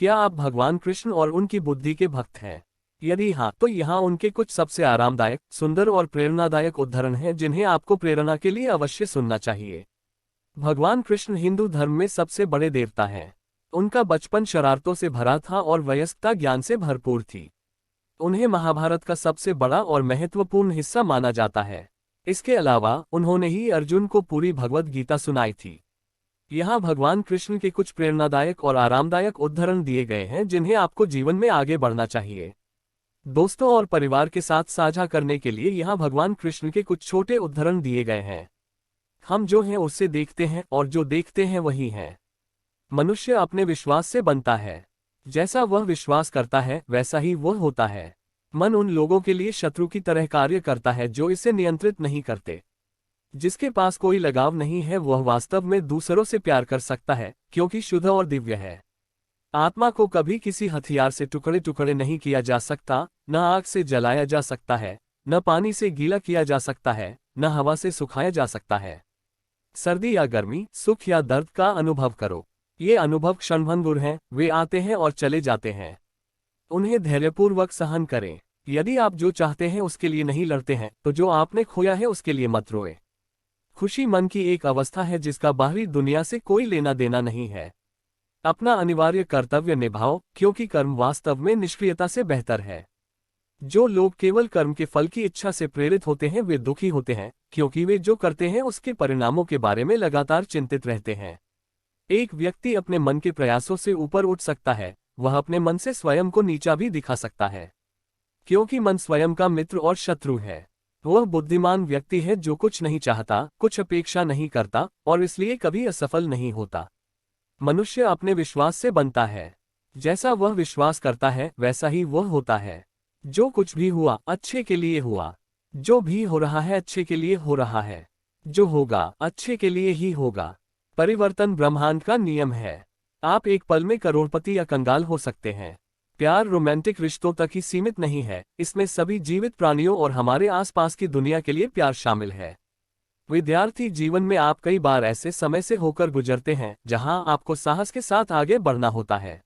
क्या आप भगवान कृष्ण और उनकी बुद्धि के भक्त हैं? यदि हाँ, तो यहाँ उनके कुछ सबसे आरामदायक, सुंदर और प्रेरणादायक उद्धरण हैं जिन्हें आपको प्रेरणा के लिए अवश्य सुनना चाहिए। भगवान कृष्ण हिंदू धर्म में सबसे बड़े देवता हैं। उनका बचपन शरारतों से भरा था और वयस्कता ज्ञान से भरपूर थी। उन्हें महाभारत का सबसे बड़ा और महत्वपूर्ण हिस्सा माना जाता है। इसके अलावा उन्होंने ही अर्जुन को पूरी भगवद गीता सुनाई थी। यहाँ भगवान कृष्ण के कुछ प्रेरणादायक और आरामदायक उद्धरण दिए गए हैं जिन्हें आपको जीवन में आगे बढ़ना चाहिए। दोस्तों और परिवार के साथ साझा करने के लिए यहाँ भगवान कृष्ण के कुछ छोटे उद्धरण दिए गए हैं। हम जो हैं उससे देखते हैं और जो देखते हैं वही हैं। मनुष्य अपने विश्वास से बनता है। जैसा वह विश्वास करता है वैसा ही वह होता है। मन उन लोगों के लिए शत्रु की तरह कार्य करता है जो इसे नियंत्रित नहीं करते। जिसके पास कोई लगाव नहीं है वह वास्तव में दूसरों से प्यार कर सकता है, क्योंकि शुद्ध और दिव्य है। आत्मा को कभी किसी हथियार से टुकड़े टुकड़े नहीं किया जा सकता, न आग से जलाया जा सकता है, न पानी से गीला किया जा सकता है, न हवा से सुखाया जा सकता है। सर्दी या गर्मी, सुख या दर्द का अनुभव करो। ये अनुभव क्षणभंगुर हैं, वे आते हैं और चले जाते हैं। उन्हें धैर्यपूर्वक सहन करें। यदि आप जो चाहते हैं उसके लिए नहीं लड़ते हैं, तो जो आपने खोया है उसके लिए मत रोए। खुशी मन की एक अवस्था है जिसका बाहरी दुनिया से कोई लेना देना नहीं है। अपना अनिवार्य कर्तव्य निभाओ, क्योंकि कर्म वास्तव में निष्क्रियता से बेहतर है। जो लोग केवल कर्म के फल की इच्छा से प्रेरित होते हैं वे दुखी होते हैं, क्योंकि वे जो करते हैं उसके परिणामों के बारे में लगातार चिंतित रहते हैं। एक व्यक्ति अपने मन के प्रयासों से ऊपर उठ सकता है, वह अपने मन से स्वयं को नीचा भी दिखा सकता है। क्योंकि मन स्वयं का मित्र और शत्रु है। वह बुद्धिमान व्यक्ति है जो कुछ नहीं चाहता, कुछ अपेक्षा नहीं करता और इसलिए कभी असफल नहीं होता। मनुष्य अपने विश्वास से बनता है। जैसा वह विश्वास करता है वैसा ही वह होता है। जो कुछ भी हुआ अच्छे के लिए हुआ। जो भी हो रहा है अच्छे के लिए हो रहा है। जो होगा अच्छे के लिए ही होगा। परिवर्तन ब्रह्मांड का नियम है। आप एक पल में करोड़पति या कंगाल हो सकते हैं। प्यार रोमांटिक रिश्तों तक ही सीमित नहीं है, इसमें सभी जीवित प्राणियों और हमारे आसपास की दुनिया के लिए प्यार शामिल है। विद्यार्थी जीवन में आप कई बार ऐसे समय से होकर गुजरते हैं जहां आपको साहस के साथ आगे बढ़ना होता है।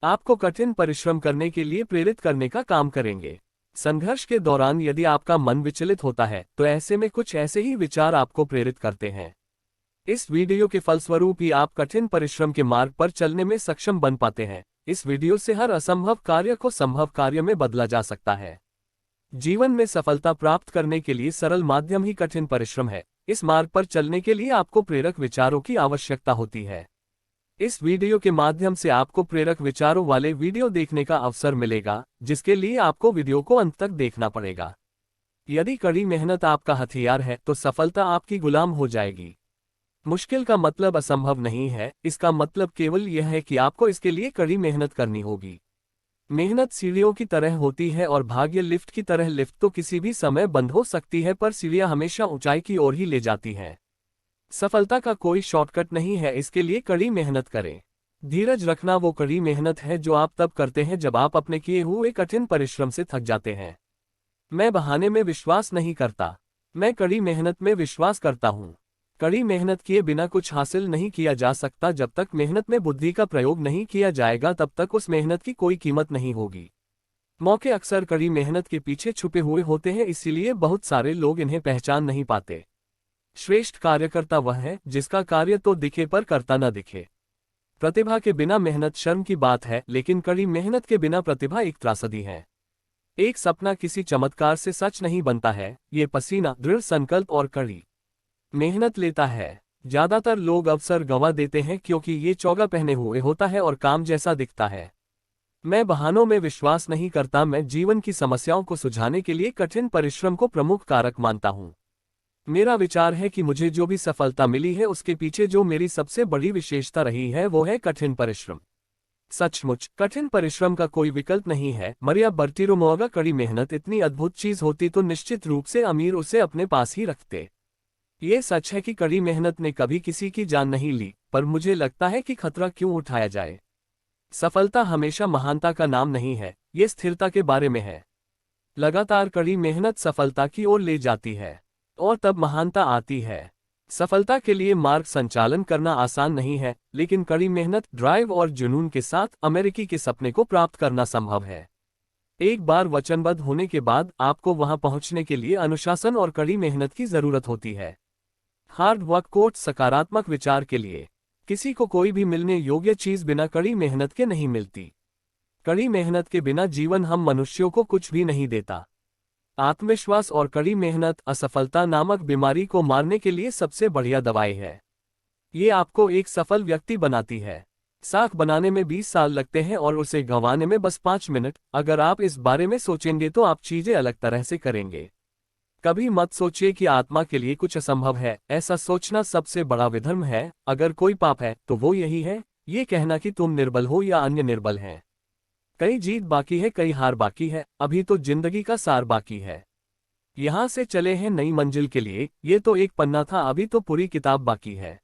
आपको कठिन परिश्रम करने के लिए प्रेरित करने का काम करेंगे। संघर्ष के दौरान यदि आपका मन विचलित होता है तो ऐसे में कुछ ऐसे ही विचार आपको प्रेरित करते हैं। इस वीडियो के फलस्वरूप ही आप कठिन परिश्रम के मार्ग पर चलने में सक्षम बन पाते हैं। इस वीडियो से हर असंभव कार्य को संभव कार्य में बदला जा सकता है। जीवन में सफलता प्राप्त करने के लिए सरल माध्यम ही कठिन परिश्रम है। इस मार्ग पर चलने के लिए आपको प्रेरक विचारों की आवश्यकता होती है। इस वीडियो के माध्यम से आपको प्रेरक विचारों वाले वीडियो देखने का अवसर मिलेगा, जिसके लिए आपको वीडियो को अंत तक देखना पड़ेगा। यदि कड़ी मेहनत आपका हथियार है तो सफलता आपकी गुलाम हो जाएगी। मुश्किल का मतलब असंभव नहीं है, इसका मतलब केवल यह है कि आपको इसके लिए कड़ी मेहनत करनी होगी। मेहनत सीढ़ियों की तरह होती है और भाग्य लिफ्ट की तरह। लिफ्ट तो किसी भी समय बंद हो सकती है, पर सीढ़ियां हमेशा ऊंचाई की ओर ही ले जाती हैं। सफलता का कोई शॉर्टकट नहीं है, इसके लिए कड़ी मेहनत करें। धीरज रखना वो कड़ी मेहनत है जो आप तब करते हैं जब आप अपने किए हुए कठिन परिश्रम से थक जाते हैं। मैं बहाने में विश्वास नहीं करता, मैं कड़ी मेहनत में विश्वास करता हूँ। कड़ी मेहनत किए बिना कुछ हासिल नहीं किया जा सकता। जब तक मेहनत में बुद्धि का प्रयोग नहीं किया जाएगा तब तक उस मेहनत की कोई कीमत नहीं होगी। मौके अक्सर कड़ी मेहनत के पीछे छुपे हुए होते हैं, इसीलिए बहुत सारे लोग इन्हें पहचान नहीं पाते। श्रेष्ठ कार्यकर्ता वह है जिसका कार्य तो दिखे पर करता न दिखे। प्रतिभा के बिना मेहनत शर्म की बात है, लेकिन कड़ी मेहनत के बिना प्रतिभा एक त्रासदी है। एक सपना किसी चमत्कार से सच नहीं बनता है, ये पसीना, दृढ़ संकल्प और कड़ी मेहनत लेता है। ज्यादातर लोग अवसर गंवा देते हैं क्योंकि ये चौगा पहने हुए होता है और काम जैसा दिखता है। मैं बहानों में विश्वास नहीं करता, मैं जीवन की समस्याओं को सुलझाने के लिए कठिन परिश्रम को प्रमुख कारक मानता हूँ। मेरा विचार है कि मुझे जो भी सफलता मिली है उसके पीछे जो मेरी सबसे बड़ी विशेषता रही है वो है कठिन परिश्रम। सचमुच कठिन परिश्रम का कोई विकल्प नहीं है। मरिया बर्टिरोमो, कड़ी मेहनत इतनी अद्भुत चीज होती तो निश्चित रूप से अमीर उसे अपने पास ही रखते। ये सच है कि कड़ी मेहनत ने कभी किसी की जान नहीं ली, पर मुझे लगता है कि खतरा क्यों उठाया जाए। सफलता हमेशा महानता का नाम नहीं है, ये स्थिरता के बारे में है। लगातार कड़ी मेहनत सफलता की ओर ले जाती है और तब महानता आती है। सफलता के लिए मार्ग संचालन करना आसान नहीं है, लेकिन कड़ी मेहनत, ड्राइव और जुनून के साथ अमेरिकी के सपने को प्राप्त करना संभव है। एक बार वचनबद्ध होने के बाद आपको वहां पहुंचने के लिए अनुशासन और कड़ी मेहनत की जरूरत होती है। हार्ड वर्क कोट सकारात्मक विचार के लिए। किसी को कोई भी मिलने योग्य चीज बिना कड़ी मेहनत के नहीं मिलती। कड़ी मेहनत के बिना जीवन हम मनुष्यों को कुछ भी नहीं देता। आत्मविश्वास और कड़ी मेहनत असफलता नामक बीमारी को मारने के लिए सबसे बढ़िया दवाई है। ये आपको एक सफल व्यक्ति बनाती है। साख बनाने में 20 साल लगते हैं और उसे गंवाने में बस 5 मिनट। अगर आप इस बारे में सोचेंगे तो आप चीजें अलग तरह से करेंगे। कभी मत सोचिए कि आत्मा के लिए कुछ असंभव है। ऐसा सोचना सबसे बड़ा विधर्म है। अगर कोई पाप है तो वो यही है, ये कहना कि तुम निर्बल हो या अन्य निर्बल हैं। कई जीत बाकी है, कई हार बाकी है, अभी तो जिंदगी का सार बाकी है। यहां से चले हैं नई मंजिल के लिए। ये तो एक पन्ना था, अभी तो पूरी किताब बाकी है।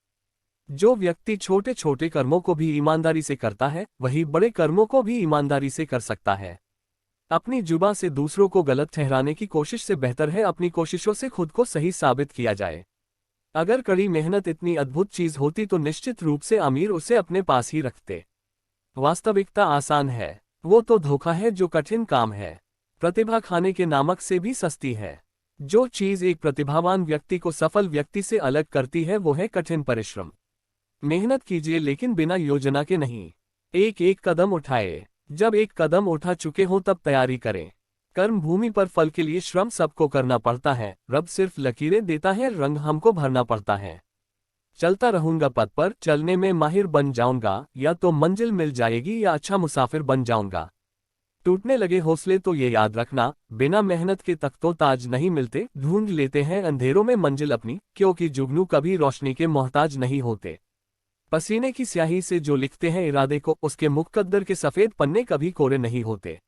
जो व्यक्ति छोटे छोटे कर्मों को भी ईमानदारी से करता है, वही बड़े कर्मों को भी ईमानदारी से कर सकता है। अपनी जुबान से दूसरों को गलत ठहराने की कोशिश से बेहतर है अपनी कोशिशों से खुद को सही साबित किया जाए। अगर कड़ी मेहनत इतनी अद्भुत चीज होती तो निश्चित रूप से अमीर उसे अपने पास ही रखते। वास्तविकता आसान है, वो तो धोखा है जो कठिन काम है। प्रतिभा खाने के नमक से भी सस्ती है। जो चीज एक प्रतिभावान व्यक्ति को सफल व्यक्ति से अलग करती है वो है कठिन परिश्रम। मेहनत कीजिए लेकिन बिना योजना के नहीं। एक एक कदम उठाए। जब एक कदम उठा चुके हो तब तैयारी करें। कर्म भूमि पर फल के लिए श्रम सबको करना पड़ता है। रब सिर्फ लकीरें देता है, रंग हमको भरना पड़ता है। चलता रहूंगा पथ पर, चलने में माहिर बन जाऊंगा। या तो मंजिल मिल जाएगी या अच्छा मुसाफिर बन जाऊंगा। टूटने लगे हौसले तो ये याद रखना, बिना मेहनत के तख्तो ताज नहीं मिलते। ढूंढ लेते हैं अंधेरों में मंजिल अपनी, क्योंकि जुगनू कभी रोशनी के मोहताज नहीं होते। पसीने की स्याही से जो लिखते हैं इरादे को, उसके मुकद्दर के सफेद पन्ने कभी कोरे नहीं होते।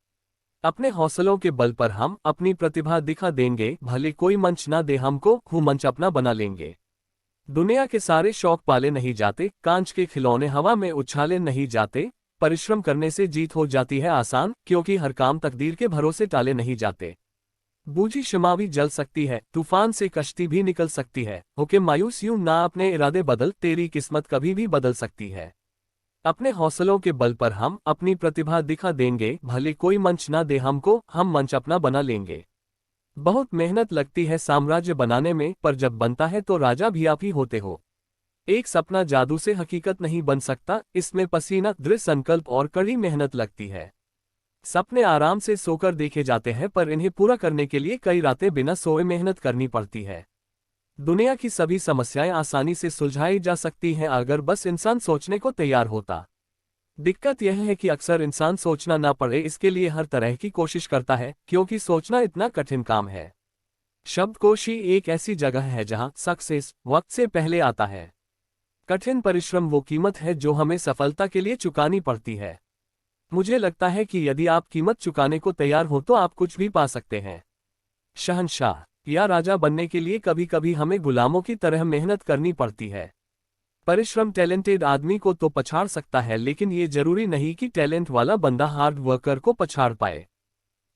अपने हौसलों के बल पर हम अपनी प्रतिभा दिखा देंगे। भले कोई मंच ना दे हमको, हम मंच अपना बना लेंगे। दुनिया के सारे शौक पाले नहीं जाते, कांच के खिलौने हवा में उछाले नहीं जाते। परिश्रम करने से जीत हो जाती है आसान, क्योंकि हर काम तकदीर के भरोसे टाले नहीं जाते। बूझी शमा भी जल सकती है, तूफान से कश्ती भी निकल सकती है। होके मायूस यूं ना, अपने इरादे बदल, तेरी किस्मत कभी भी बदल सकती है। अपने हौसलों के बल पर हम अपनी प्रतिभा दिखा देंगे। भले कोई मंच ना दे हमको, हम मंच अपना बना लेंगे। बहुत मेहनत लगती है साम्राज्य बनाने में, पर जब बनता है तो राजा भी आप ही होते हो। एक सपना जादू से हकीकत नहीं बन सकता, इसमें पसीना, दृढ़ संकल्प और कड़ी मेहनत लगती है। सपने आराम से सोकर देखे जाते हैं, पर इन्हें पूरा करने के लिए कई रातें बिना सोए मेहनत करनी पड़ती है। दुनिया की सभी समस्याएं आसानी से सुलझाई जा सकती हैं अगर बस इंसान सोचने को तैयार होता। दिक्कत यह है कि अक्सर इंसान सोचना ना पड़े इसके लिए हर तरह की कोशिश करता है, क्योंकि सोचना इतना कठिन काम है। शब्दकोश ही एक ऐसी जगह है जहां सक्सेस वक्त से पहले आता है। कठिन परिश्रम वो कीमत है जो हमें सफलता के लिए चुकानी पड़ती है। मुझे लगता है कि यदि आप कीमत चुकाने को तैयार हो तो आप कुछ भी पा सकते हैं। शहंशाह या राजा बनने के लिए कभी कभी हमें गुलामों की तरह मेहनत करनी पड़ती है। परिश्रम टैलेंटेड आदमी को तो पछाड़ सकता है, लेकिन ये जरूरी नहीं कि टैलेंट वाला बंदा हार्ड वर्कर को पछाड़ पाए।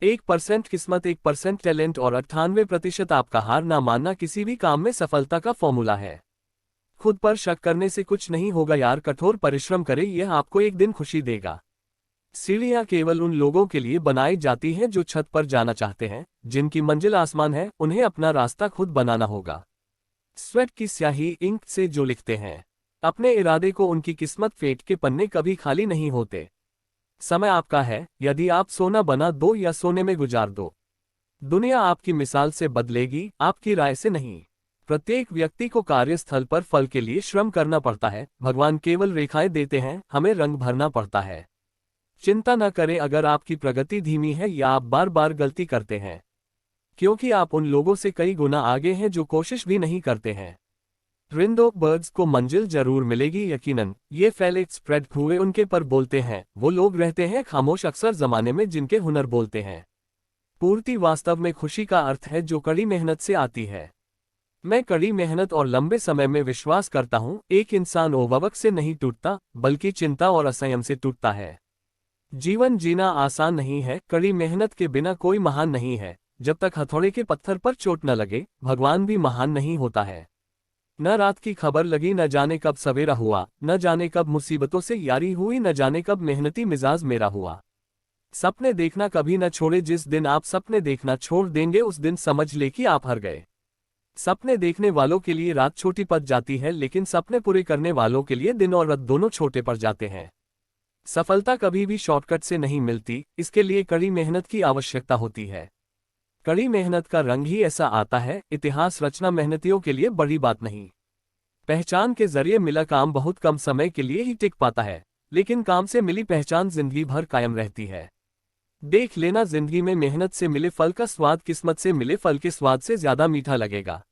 1% किस्मत, 1% टैलेंट और 98% आपका हार ना मानना किसी भी काम में सफलता का फॉर्मूला है। खुद पर शक करने से कुछ नहीं होगा यार, कठोर परिश्रम करें, यह आपको एक दिन खुशी देगा। सीढ़ियां केवल उन लोगों के लिए बनाई जाती हैं जो छत पर जाना चाहते हैं। जिनकी मंजिल आसमान है, उन्हें अपना रास्ता खुद बनाना होगा। स्वेट की स्याही इंक से जो लिखते हैं अपने इरादे को, उनकी किस्मत फेट के पन्ने कभी खाली नहीं होते। समय आपका है, यदि आप सोना बना दो या सोने में गुजार दो। दुनिया आपकी मिसाल से बदलेगी, आपकी राय से नहीं। प्रत्येक व्यक्ति को कार्यस्थल पर फल के लिए श्रम करना पड़ता है। भगवान केवल रेखाएं देते हैं, हमें रंग भरना पड़ता है। चिंता न करें अगर आपकी प्रगति धीमी है या आप बार बार गलती करते हैं, क्योंकि आप उन लोगों से कई गुना आगे हैं जो कोशिश भी नहीं करते हैं। रिंदो बर्ड्स को मंजिल जरूर मिलेगी यकीनन, ये फैले स्प्रेड हुए उनके पर बोलते हैं। वो लोग रहते हैं खामोश अक्सर जमाने में जिनके हुनर बोलते हैं। पूर्ति वास्तव में खुशी का अर्थ है जो कड़ी मेहनत से आती है। मैं कड़ी मेहनत और लंबे समय में विश्वास करता हूँ। एक इंसान ओवरवर्क से नहीं टूटता, बल्कि चिंता और असंयम से टूटता है। जीवन जीना आसान नहीं है, कड़ी मेहनत के बिना कोई महान नहीं है। जब तक हथौड़े के पत्थर पर चोट न लगे, भगवान भी महान नहीं होता है। न रात की खबर लगी, न जाने कब सवेरा हुआ, न जाने कब मुसीबतों से यारी हुई, न जाने कब मेहनती मिजाज मेरा हुआ। सपने देखना कभी न छोड़े, जिस दिन आप सपने देखना छोड़ देंगे उस दिन समझ ले कि आप हार गए। सपने देखने वालों के लिए रात छोटी पड़ जाती है, लेकिन सपने पूरे करने वालों के लिए दिन और रात दोनों छोटे पड़ जाते हैं। सफलता कभी भी शॉर्टकट से नहीं मिलती, इसके लिए कड़ी मेहनत की आवश्यकता होती है। कड़ी मेहनत का रंग ही ऐसा आता है, इतिहास रचना मेहनतियों के लिए बड़ी बात नहीं। पहचान के जरिए मिला काम बहुत कम समय के लिए ही टिक पाता है, लेकिन काम से मिली पहचान जिंदगी भर कायम रहती है। देख लेना, जिंदगी में मेहनत से मिले फल का स्वाद किस्मत से मिले फल के स्वाद से ज्यादा मीठा लगेगा।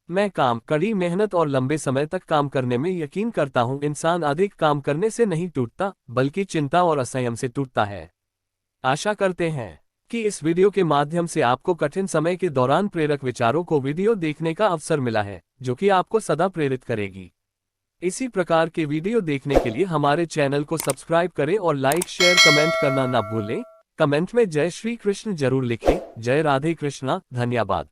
मैं काम, कड़ी मेहनत और लंबे समय तक काम करने में यकीन करता हूं। इंसान अधिक काम करने से नहीं टूटता, बल्कि चिंता और असंयम से टूटता है। आशा करते हैं कि इस वीडियो के माध्यम से आपको कठिन समय के दौरान प्रेरक विचारों को वीडियो देखने का अवसर मिला है, जो कि आपको सदा प्रेरित करेगी। इसी प्रकार के वीडियो देखने के लिए हमारे चैनल को सब्सक्राइब करें और लाइक शेयर कमेंट करना ना भूलें। कमेंट में जय श्री कृष्ण जरूर लिखें। जय राधे कृष्णा। धन्यवाद।